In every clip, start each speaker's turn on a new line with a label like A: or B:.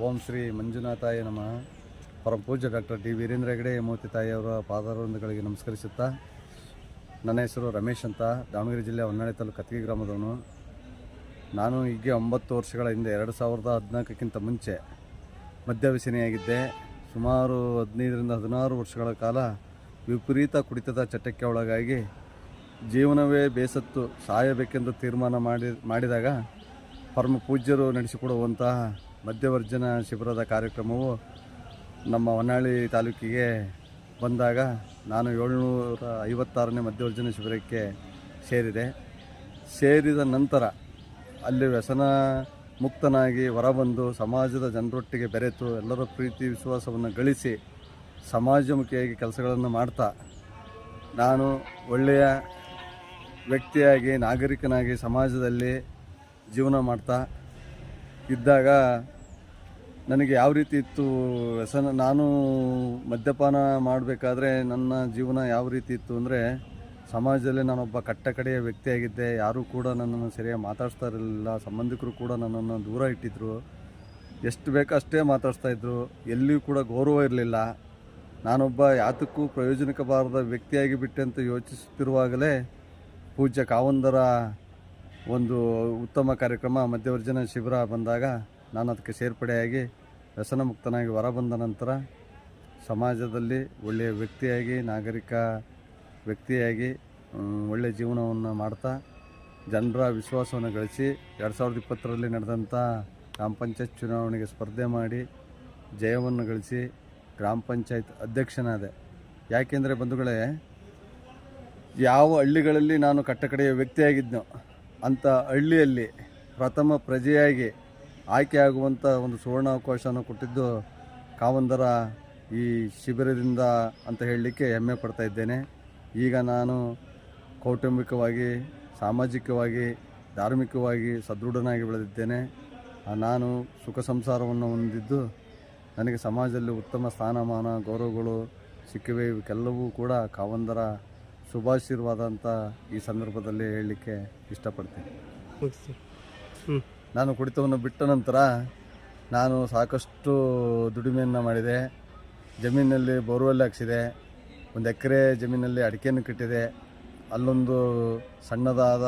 A: ಓಂ ಶ್ರೀ ಮಂಜುನಾಥಾಯ ನಮಃ. ಪರಮ ಪೂಜ್ಯ ಡಾಕ್ಟರ್ ಡಿ ವೀರೇಂದ್ರ ಹೆಗಡೆ ಯಮೋತಿ ತಾಯಿಯವರ ಪಾದಾರವಿಂದಗಳಿಗೆ ನಮಸ್ಕರಿಸುತ್ತಾ, ನನ್ನ ಹೆಸರು ರಮೇಶ್ ಅಂತ, ದಾವಣಗೆರೆ ಜಿಲ್ಲೆ ಹೊನ್ನಾಳಿ ತಾಲೂಕು ಕತ್ಗಿ ಗ್ರಾಮದವನು. ನಾನು ಈಗ 9 ವರ್ಷಗಳ ಹಿಂದೆ 2014ಕ್ಕಿಂತ ಮುಂಚೆ ಮದ್ಯವ್ಯಸನಿಯಾಗಿದ್ದೆ. ಸುಮಾರು 15ರಿಂದ 16 ವರ್ಷಗಳ ಕಾಲ ವಿಪರೀತ ಕುಡಿತದ ಚಟಕ್ಕೆ ಒಳಗಾಗಿ ಜೀವನವೇ ಬೇಸತ್ತು ಸಾಯಬೇಕೆಂದು ತೀರ್ಮಾನ ಮಾಡಿದಾಗ ಪರಮ ಪೂಜ್ಯರು ನಡೆಸಿಕೊಡುವಂತಹ ಮದ್ಯವರ್ಜನ ಶಿಬಿರದ ಕಾರ್ಯಕ್ರಮವು ನಮ್ಮ ಹೊನ್ನಾಳಿ ತಾಲೂಕಿಗೆ ಬಂದಾಗ ನಾನು 756ನೇ ಮದ್ಯವರ್ಜನ ಶಿಬಿರಕ್ಕೆ ಸೇರಿದ ನಂತರ ಅಲ್ಲಿ ವ್ಯಸನ ಮುಕ್ತನಾಗಿ ಹೊರಬಂದು ಸಮಾಜದ ಜನರೊಟ್ಟಿಗೆ ಬೆರೆತು ಎಲ್ಲರ ಪ್ರೀತಿ ವಿಶ್ವಾಸವನ್ನು ಗಳಿಸಿ ಸಮಾಜಮುಖಿಯಾಗಿ ಕೆಲಸಗಳನ್ನು ಮಾಡ್ತಾ ನಾನು ಒಳ್ಳೆಯ ವ್ಯಕ್ತಿಯಾಗಿ ನಾಗರಿಕನಾಗಿ ಸಮಾಜದಲ್ಲಿ ಜೀವನ ಮಾಡ್ತಾ ಇದ್ದಾಗ ನನಗೆ ಯಾವ ರೀತಿ ಇತ್ತು ವ್ಯಸನ. ನಾನು ಮದ್ಯಪಾನ ಮಾಡಬೇಕಾದ್ರೆ ನನ್ನ ಜೀವನ ಯಾವ ರೀತಿ ಇತ್ತು ಅಂದರೆ, ಸಮಾಜದಲ್ಲಿ ನಾನೊಬ್ಬ ಕಟ್ಟಕಡೆಯ ವ್ಯಕ್ತಿಯಾಗಿದ್ದೆ. ಯಾರೂ ಕೂಡ ನನ್ನನ್ನು ಸರಿಯಾಗಿ ಮಾತಾಡ್ತಾ ಇರಲಿಲ್ಲ. ಸಂಬಂಧಿಕರು ಕೂಡ ನನ್ನನ್ನು ದೂರ ಇಟ್ಟಿದ್ದರು. ಎಷ್ಟು ಬೇಕೋ ಅಷ್ಟೇ ಮಾತಾಡ್ತಾಯಿದ್ರು. ಎಲ್ಲಿಯೂ ಕೂಡ ಗೌರವ ಇರಲಿಲ್ಲ. ನಾನೊಬ್ಬ ಯಾತಕ್ಕೂ ಪ್ರಯೋಜನಕ್ಕೆ ಬಾರದ ವ್ಯಕ್ತಿಯಾಗಿ ಬಿಟ್ಟೆ ಅಂತ ಯೋಚಿಸುತ್ತಿರುವಾಗಲೇ ಪೂಜ್ಯ ಕಾವಂದರ ಒಂದು ಉತ್ತಮ ಕಾರ್ಯಕ್ರಮ ಮದ್ಯವರ್ಜನ ಶಿಬಿರ ಬಂದಾಗ ನಾನು ಅದಕ್ಕೆ ಸೇರ್ಪಡೆಯಾಗಿ ವ್ಯಸನ ಮುಕ್ತನಾಗಿ ಹೊರಬಂದ ನಂತರ ಸಮಾಜದಲ್ಲಿ ಒಳ್ಳೆಯ ವ್ಯಕ್ತಿಯಾಗಿ ನಾಗರಿಕ ವ್ಯಕ್ತಿಯಾಗಿ ಒಳ್ಳೆಯ ಜೀವನವನ್ನು ಮಾಡ್ತಾ ಜನರ ವಿಶ್ವಾಸವನ್ನು ಗಳಿಸಿ 2020ರಲ್ಲಿ ನಡೆದಂಥ ಗ್ರಾಮ ಪಂಚಾಯತ್ ಚುನಾವಣೆಗೆ ಸ್ಪರ್ಧೆ ಮಾಡಿ ಜಯವನ್ನು ಗಳಿಸಿ ಗ್ರಾಮ ಪಂಚಾಯತ್ ಅಧ್ಯಕ್ಷನಾದೆ. ಯಾಕೆಂದರೆ ಬಂಧುಗಳೇ, ಯಾವ ಹಳ್ಳಿಗಳಲ್ಲಿ ನಾನು ಕಟ್ಟಕಡೆಯ ವ್ಯಕ್ತಿಯಾಗಿದ್ದನೋ ಅಂಥ ಹಳ್ಳಿಯಲ್ಲಿ ಪ್ರಥಮ ಪ್ರಜೆಯಾಗಿ ಆಯ್ಕೆಯಾಗುವಂಥ ಒಂದು ಸುವರ್ಣಾವಕಾಶವನ್ನು ಕೊಟ್ಟಿದ್ದು ಕಾವಂದರ ಈ ಶಿಬಿರದಿಂದ ಅಂತ ಹೇಳಲಿಕ್ಕೆ ಹೆಮ್ಮೆ ಪಡ್ತಾ ಇದ್ದೇನೆ. ಈಗ ನಾನು ಕೌಟುಂಬಿಕವಾಗಿ, ಸಾಮಾಜಿಕವಾಗಿ, ಧಾರ್ಮಿಕವಾಗಿ ಸದೃಢನಾಗಿ ಬೆಳೆದಿದ್ದೇನೆ. ನಾನು ಸುಖ ಸಂಸಾರವನ್ನು ಹೊಂದಿದ್ದು ನನಗೆ ಸಮಾಜದಲ್ಲಿ ಉತ್ತಮ ಸ್ಥಾನಮಾನ ಗೌರವಗಳು ಸಿಕ್ಕಿವೆ. ಇವಕ್ಕೆಲ್ಲವೂ ಕೂಡ ಕಾವಂದರ ಶುಭಾಶೀರ್ವಾದ ಅಂತ ಈ ಸಂದರ್ಭದಲ್ಲಿ ಹೇಳಲಿಕ್ಕೆ ಇಷ್ಟಪಡ್ತೀನಿ. ನಾನು ಕುಡಿತವನ್ನು ಬಿಟ್ಟ ನಂತರ ನಾನು ಸಾಕಷ್ಟು ದುಡಿಮೆಯನ್ನು ಮಾಡಿದೆ. ಜಮೀನಲ್ಲಿ ಬೋರ್ವೆಲ್ ಹಾಕ್ಸಿದೆ. 1 ಎಕರೆ ಜಮೀನಲ್ಲಿ ಅಡಿಕೆಯನ್ನು ಕಟ್ಟಿದೆ. ಅಲ್ಲೊಂದು ಸಣ್ಣದಾದ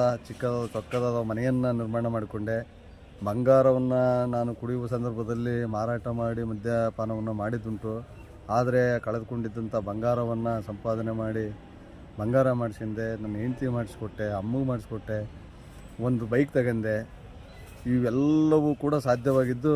A: ಚೊಕ್ಕದಾದ ಮನೆಯನ್ನು ನಿರ್ಮಾಣ ಮಾಡಿಕೊಂಡೆ. ಬಂಗಾರವನ್ನು ನಾನು ಕುಡಿಯುವ ಸಂದರ್ಭದಲ್ಲಿ ಮಾರಾಟ ಮಾಡಿ ಮದ್ಯಪಾನವನ್ನು ಮಾಡಿದ್ದುಂಟು. ಆದರೆ ಕಳೆದುಕೊಂಡಿದ್ದಂಥ ಬಂಗಾರವನ್ನು ಸಂಪಾದನೆ ಮಾಡಿ ಬಂಗಾರ ಮಾಡಿಸಿದೆ. ನನ್ನ ಹೆಂಡತಿ ಮಾಡಿಸ್ಕೊಟ್ಟೆ, ಅಮ್ಮಗೆ ಮಾಡಿಸ್ಕೊಟ್ಟೆ, ಒಂದು ಬೈಕ್ ತಗೊಂಡೆ. ಇವೆಲ್ಲವೂ ಕೂಡ ಸಾಧ್ಯವಾಗಿದ್ದು